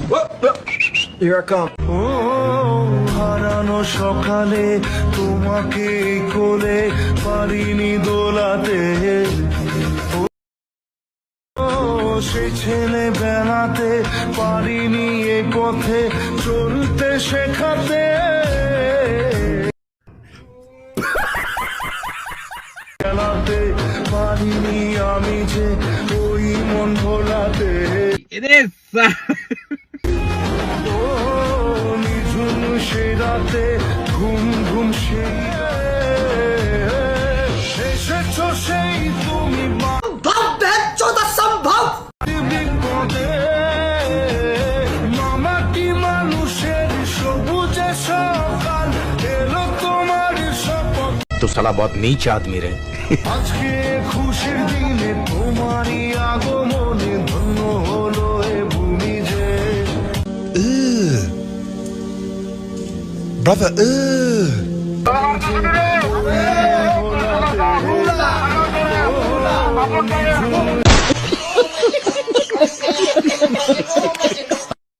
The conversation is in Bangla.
Here I come. ও হারানো সকালে তোমাকে কোলে পারিনি দোলাতে, ও সে ছেলে বেড়াতে পারিনি এ পথে চলতে শেখাতে, খেলাতে পারিনি আমি যে ওই মন ভোলাতে। ও নিঝুম সে রাতে ঘুম ঘুম সেই এসেছো সেই তুমি বিপদে, মামাটি মানুষের সবুজে সকাল এলো তোমার শপথ। तो साला बहुत नीच आदमी रहे। আজকে খুশির দিনে তোমারই আগমনে ধন্য হলো এ ভূমি যে। Brother,